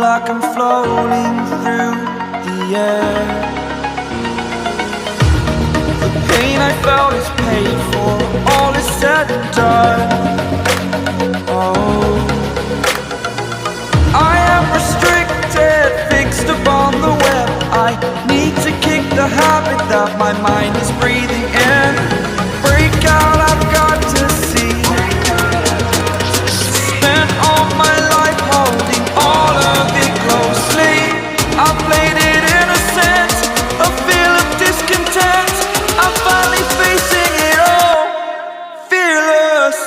like I'm floating through the air. The pain I felt is paid for, all is said and done. Oh, I am restricted, fixed upon the web. I need to kick the habit that my mind is breathing in. Break out, I've got to see. Spent all my life holding all of it closely. I played it innocent, a feel of discontent. I'm finally facing it all, fearless.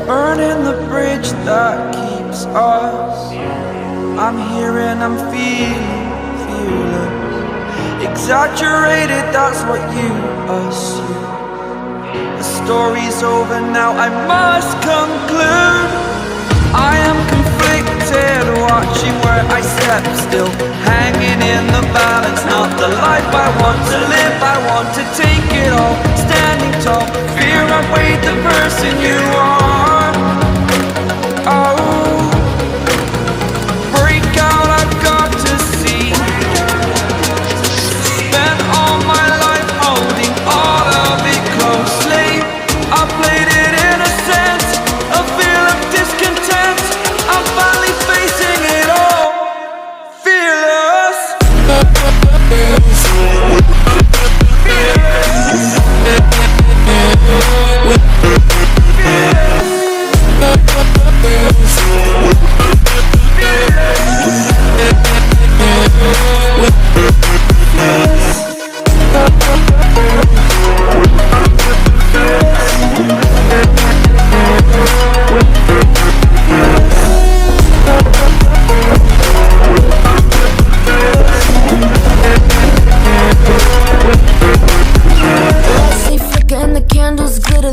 Burning the bridge that keeps us. I'm here and I'm feeling fearless. Exaggerated, that's what you assume. The story's over now, I must conclude. I am conflicted, watching where I step still, hanging in the balance. Not the life I want to live, I want to take it all. Standing tall, fear outweighed the person you are. Oh, break out, I've got to see. Spent all my life holding all of it closely. I played it innocent, a feel of discontent. I'm finally facing it all, fearless.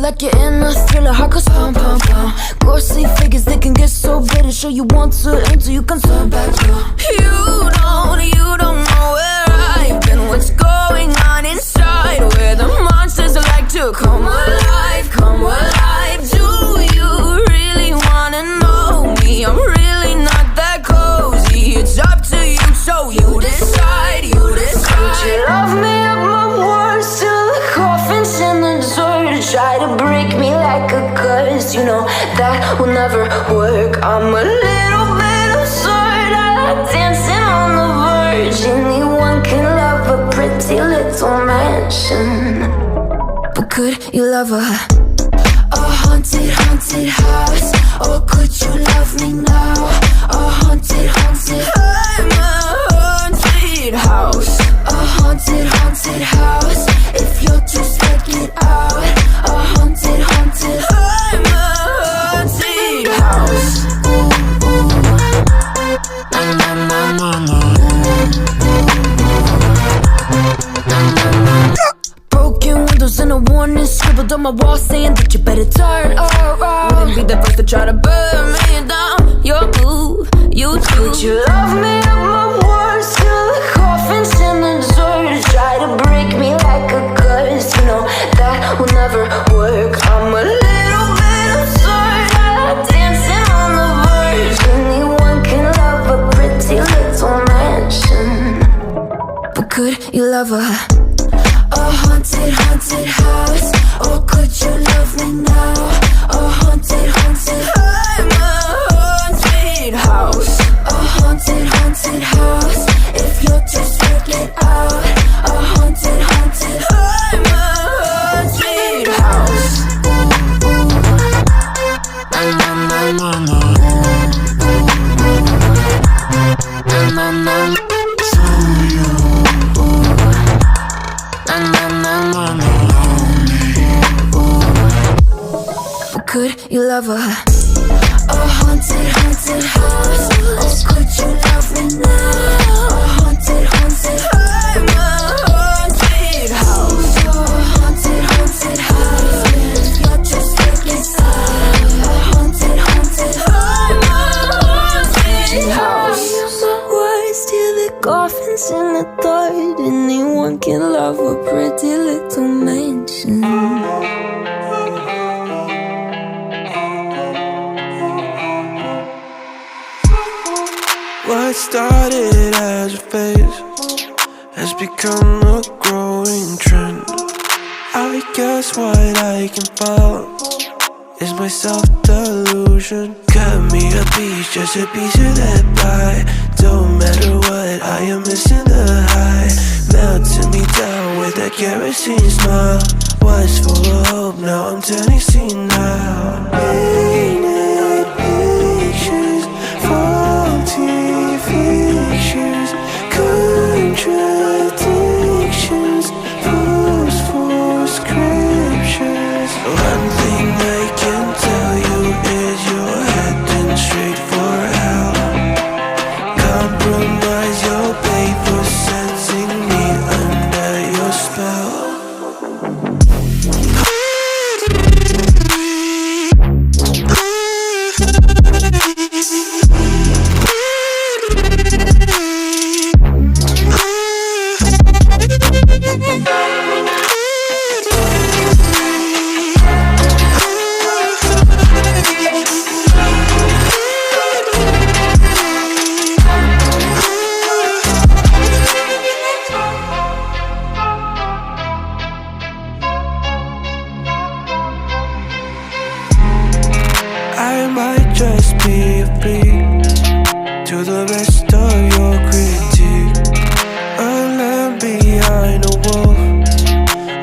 Like you're in a thriller, heart goes pum pum pum. Ghostly figures, they can get so bitter. Sure you want to aim till you can turn back. You don't know where I've been. What's going on inside? Where the monsters like to come alive, come alive. Do you really wanna know me? I'm really not that cozy. It's up to you, so you decide, you decide. Would you love me at my worst till the coffin's in the dirt? Try to break me like a curse, you know that will never work. I'm a little bit absurd, I like dancing on the verge. Anyone can love a pretty little mansion, but could you love a haunted, haunted house? Or could you love me now? A haunted, haunted, I'm a haunted house. A haunted, haunted house. If you're too scared, get out. A haunted, haunted, I'm a haunted house. Na na na na na. Broken windows and a warning scribbled on my wall saying that you better turn around. Wouldn't be the first to try to burn me down. Your move, you too. Would you love me at my worst till the coffin's in the dirt? Try to break me like a curse, you know that will never work. I'm a little bit absurd, I like dancing on the verge. Anyone can love a pretty little mansion, but could you love a haunted, haunted house? Or could you love me now? A haunted, haunted, I'm a haunted house. A haunted, haunted house. If you're too scared, get out. A haunted, haunted, I'm a haunted house. Na na na na. Na na na. So you. chasing the thought anyone can love a pretty little mansion. What started as a phase has become a growing trend. I guess what I can follow is my self-delusion. Cut me a piece, just a piece of that pie. Don't matter what, I am missing the high. Melting me down with that kerosene smile. Was full of hope, now I'm turning senile. Painted pictures, faulty fictions, contradictions, post for scriptures. One thing I can tell you is you're heading straight for hell. Compromise your pay for setting me under your spell. I might just be a freak to the rest of your critique. A lamb behind a wolf,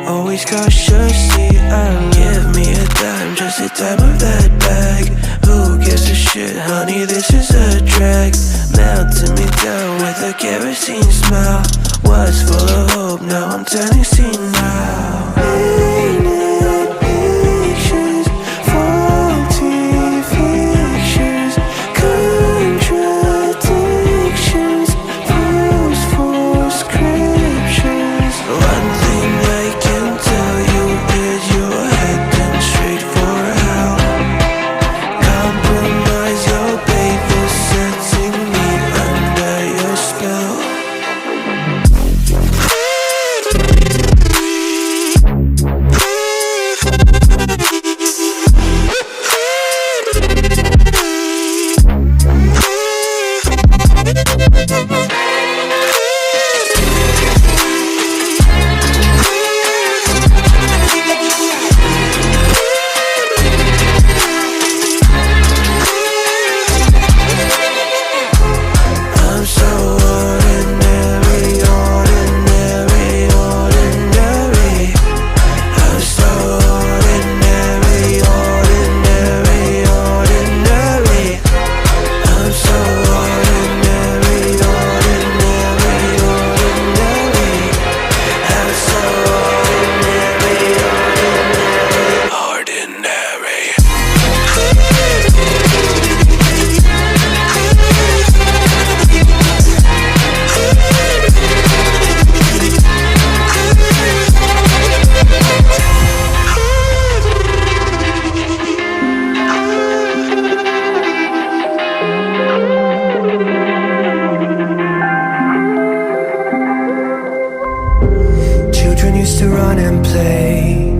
always cautiously alert. Give me a dime, just a dime of that bag. Who gives a shit, honey, this is a drag. Melting me down with a kerosene smile. Was full of hope, now I'm turning senile. Painted pictures, faulty fictions, contradictions, post for scriptures. One thing I can tell you is you're heading straight for hell. Compromise your pay for setting me under your spell. I'm so ordinary, ordinary, ordinary. I'm so ordinary, ordinary, ordinary. I'm so ordinary, ordinary, ordinary. I'm so ordinary, ordinary, Children used to run and play.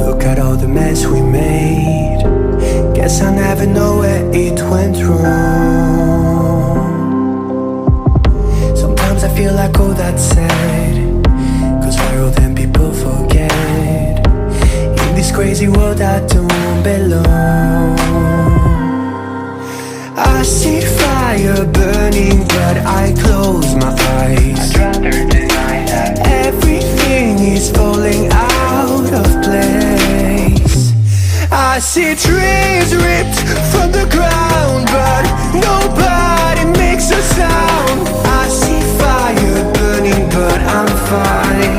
Look at all the mess we made. Guess I never know where it went wrong. Sometimes I feel like all that's sad, 'cause viral then people forget. In this crazy world I don't belong. I see fire burning but I close my eyes. I'd rather deny that everything is falling out of place. I see trees ripped from the ground, but nobody makes a sound. I see fire burning, but I'm fine.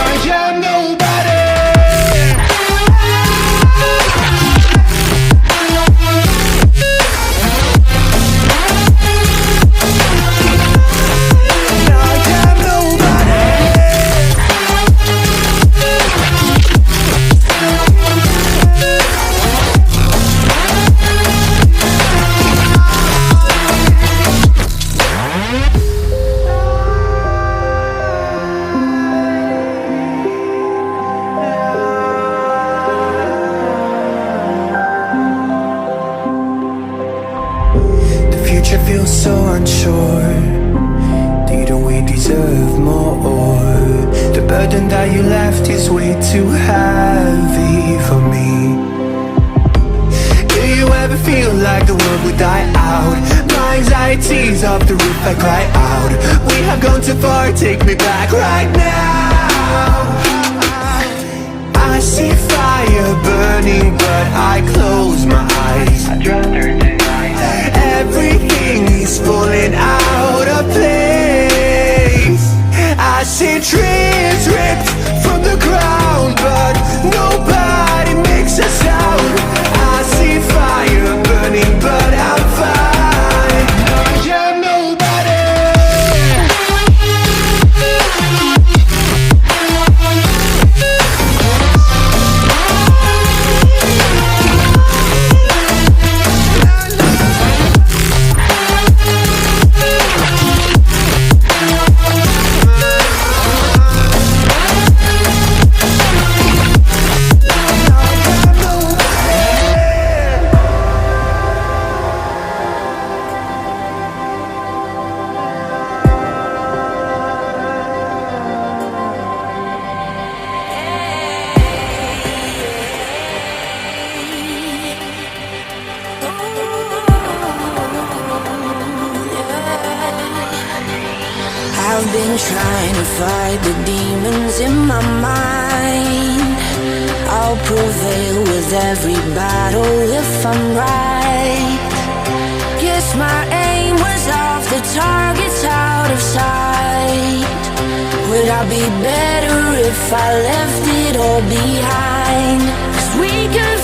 I am nobody. I am nobody. you feel so unsure? Didn't we deserve more? The burden that you left is way too heavy for me. Do you ever feel like the world would die out? My anxiety's off the roof, I cry out. We have gone too far, take me back right now. I see fire burning, but I close my eyes. I'd rather deny. Everything is falling out of place. I see trees ripped from the ground, but nobody makes a sound. I see fire burning, but I'm fine. Yeah, nobody. I've been trying to fight the demons in my mind. I'll prevail with every battle if I'm right. Guess my aim was off, the target's out of sight. Would I be better if I left it all behind? 'Cause we could